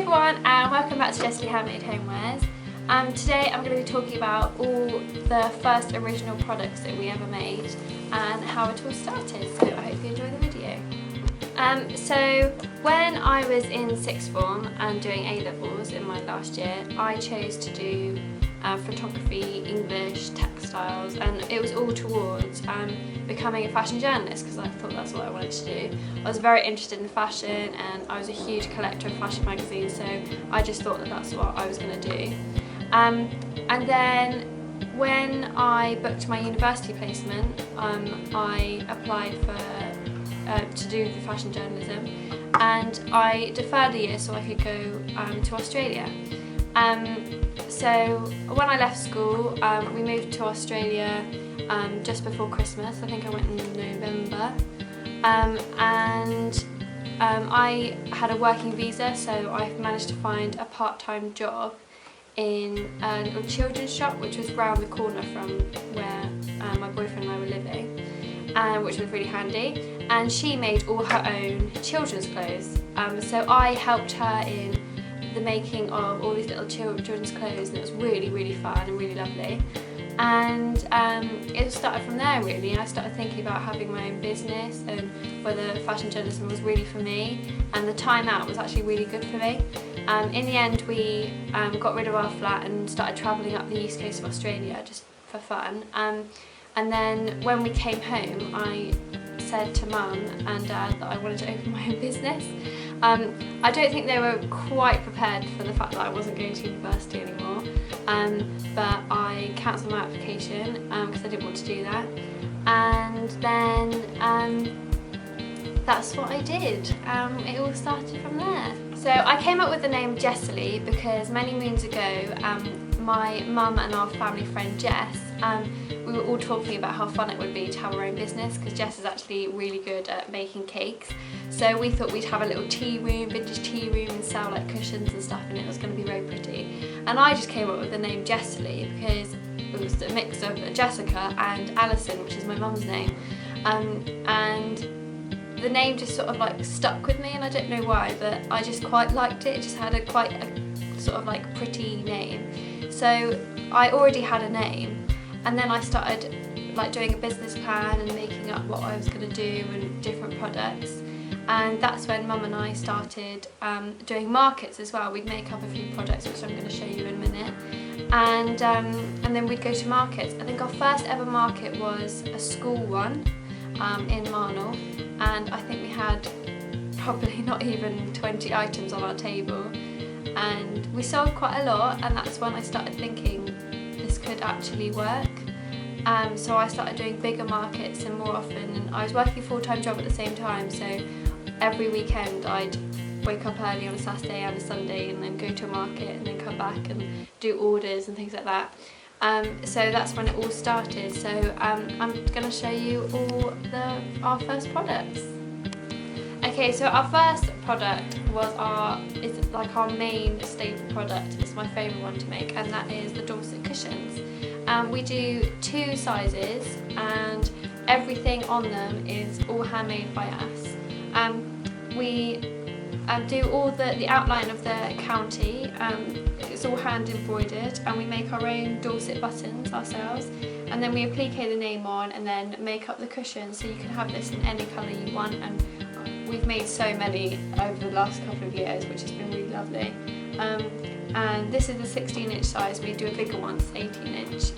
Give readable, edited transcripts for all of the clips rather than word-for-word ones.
everyone and welcome back to Jessalli Handmade Homewares. Today I'm going to be talking about all the first original products that we ever made and how it all started, so I hope you enjoy the video. So when I was in sixth form and doing A-levels in my last year, I chose to do photography, English, textiles, and it was all towards becoming a fashion journalist because I thought that's what I wanted to do. I was very interested in fashion and I was a huge collector of fashion magazines, so I just thought that that's what I was going to do. And then when I booked my university placement, I applied to do the fashion journalism, and I deferred a year so I could go to Australia. So when I left school, we moved to Australia just before Christmas. I think I went in November, and I had a working visa, so I managed to find a part-time job in a little children's shop which was round the corner from where my boyfriend and I were living, which was really handy, and she made all her own children's clothes, so I helped her in the making of all these little children's clothes, and it was really fun and really lovely. And it started from there really. I started thinking about having my own business and whether fashion journalism was really for me, and the time out was actually really good for me. In the end we got rid of our flat and started travelling up the east coast of Australia just for fun, and then when we came home I said to Mum and Dad that I wanted to open my own business. I don't think they were quite prepared for the fact that I wasn't going to university anymore, but I cancelled my application because I didn't want to do that, and then that's what I did. It all started from there. So I came up with the name Jessalli because many moons ago my mum and our family friend Jess, we were all talking about how fun it would be to have our own business because Jess is actually really good at making cakes. So we thought we'd have a little tea room, vintage tea room, and sell like cushions and stuff, and it was going to be very pretty. And I just came up with the name Jessalli because it was a mix of Jessica and Alison, which is my mum's name, and the name just sort of like stuck with me, and I don't know why, but I just quite liked it. It just had quite a sort of like pretty name. So I already had a name, and then I started like doing a business plan and making up what I was going to do and different products. And that's when Mum and I started doing markets as well. We'd make up a few products, which I'm going to show you in a minute, and then we'd go to markets. I think our first ever market was a school one in Marnell, and I think we had probably not even 20 items on our table, and we sold quite a lot, and that's when I started thinking this could actually work. So I started doing bigger markets and more often, and I was working a full-time job at the same time, so every weekend I'd wake up early on a Saturday and a Sunday and then go to a market and then come back and do orders and things like that. So that's when it all started. So I'm going to show you all our first products. Okay, so our first product was it's like our main staple product. It's my favourite one to make, and that is the Dorset cushions. We do 2 sizes and everything on them is all handmade by us. We do all the outline of the county, it's all hand embroidered, and we make our own Dorset buttons ourselves, and then we applique the name on and then make up the cushions, so you can have this in any colour you want, and we've made so many over the last couple of years, which has been really lovely. And this is the 16-inch size. We do a bigger one, it's 18-inch,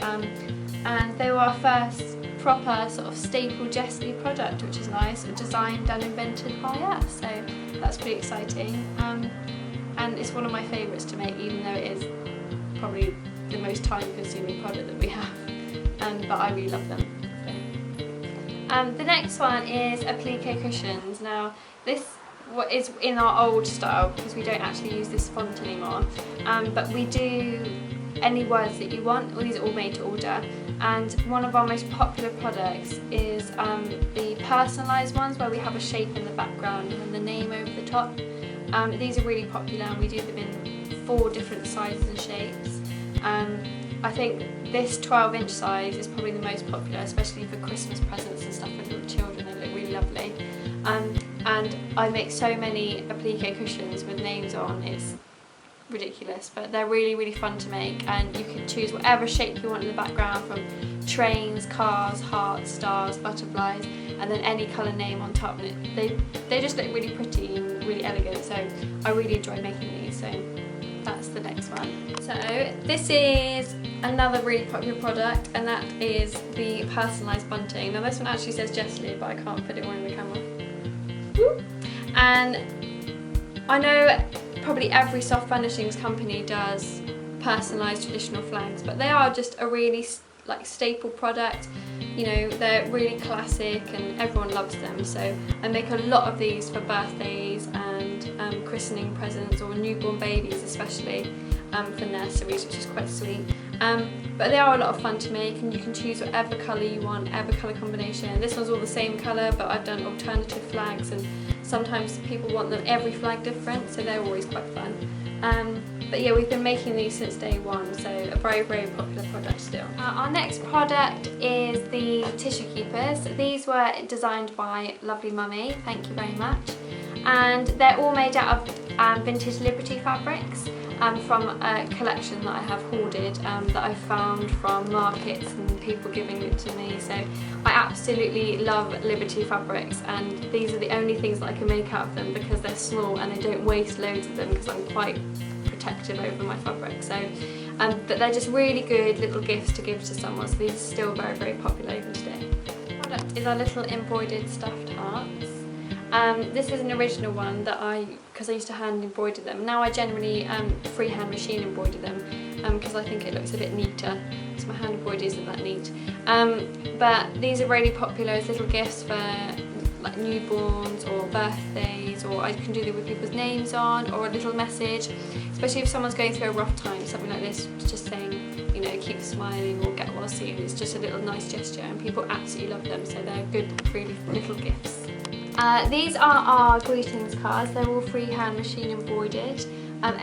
and they were our first proper sort of staple Jessalli product, which is nice, designed and invented by us, so that's pretty exciting, and it's one of my favourites to make, even though it is probably the most time-consuming product that we have, but I really love them. The next one is applique cushions. Now this is in our old style because we don't actually use this font anymore, but we do any words that you want. All these are all made to order, and one of our most popular products is the personalised ones where we have a shape in the background and the name over the top. These are really popular, and we do them in 4 different sizes and shapes. I think this 12-inch size is probably the most popular, especially for Christmas presents and stuff for little children. They look really lovely. And I make so many applique cushions with names on. It's ridiculous, but they're really fun to make, and you can choose whatever shape you want in the background, from trains, cars, hearts, stars, butterflies, and then any colour name on top. And they just look really pretty and really elegant, so I really enjoy making these. So that's the next one. So this is another really popular product, and that is the personalised bunting. Now this one actually says Jessalli, but I can't put it on the camera. Woo! And I know probably every soft furnishings company does personalised traditional flags, but they are just a really like staple product. You know, they're really classic and everyone loves them, so I make a lot of these for birthdays and christening presents, or newborn babies especially, for nurseries, which is quite sweet. But they are a lot of fun to make, and you can choose whatever colour you want, whatever colour combination. This one's all the same colour, but I've done alternative flags, and sometimes people want them every flag different, so they're always quite fun. But yeah, we've been making these since day one, so a very popular product still. Our next product is the tissue keepers. These were designed by lovely mummy, thank you very much. And they're all made out of vintage Liberty fabrics, from a collection that I have hoarded, that I found from markets and people giving it to me. So I absolutely love Liberty fabrics, and these are the only things that I can make out of them because they're small and they don't waste loads of them, because I'm quite protective over my fabric. So but they're just really good little gifts to give to someone, so these are still very popular even today. The product is our little embroidered stuffed hearts. This is an original one that because I used to hand embroider them. Now I generally freehand machine embroider them, because I think it looks a bit neater, because my hand embroidery isn't that neat. But these are really popular as little gifts for like newborns or birthdays, or I can do them with people's names on, or a little message, especially if someone's going through a rough time, something like this, just saying, you know, keep smiling or get well soon. It's just a little nice gesture, and people absolutely love them, so they're good, really little gifts. These are our greetings cards. They're all freehand machine embroidered.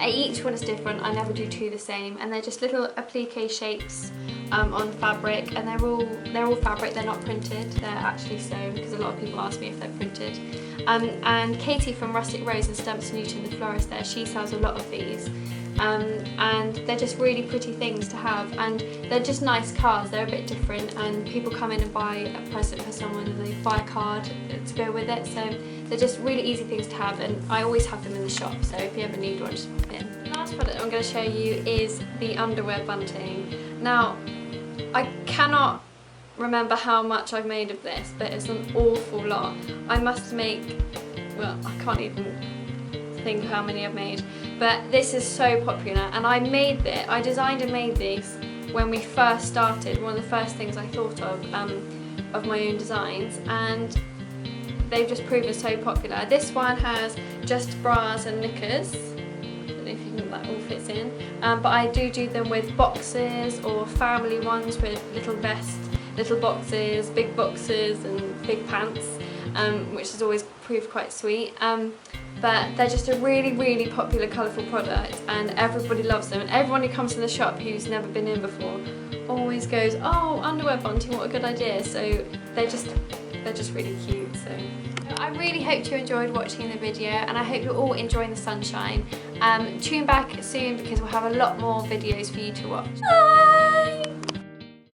Each one is different, I never do two the same, and they're just little applique shapes on fabric, and they're all fabric, they're not printed, they're actually sewn, because a lot of people ask me if they're printed. And Katie from Rustic Rose and Stumps Newton, the florist there, she sells a lot of these. And they're just really pretty things to have, and they're just nice cards. They're a bit different, and people come in and buy a present for someone and they buy a card to go with it, so they're just really easy things to have, and I always have them in the shop, so if you ever need one, just pop in. The last product I'm going to show you is the underwear bunting. Now, I cannot remember how much I've made of this, but it's an awful lot. I must make, well, I can't even think of how many I've made, but this is so popular, and I designed and made these when we first started. One of the first things I thought of my own designs, and they've just proven so popular. This one has just bras and knickers. I don't know if you think that all fits in, but I do them with boxes, or family ones with little vests, little boxes, big boxes and big pants, which has always proved quite sweet. But they're just a really popular colourful product, and everybody loves them, and everyone who comes to the shop who's never been in before always goes, oh, underwear bunting, what a good idea. So they're just really cute. So I really hope you enjoyed watching the video, and I hope you're all enjoying the sunshine. Tune back soon, because we'll have a lot more videos for you to watch. Bye!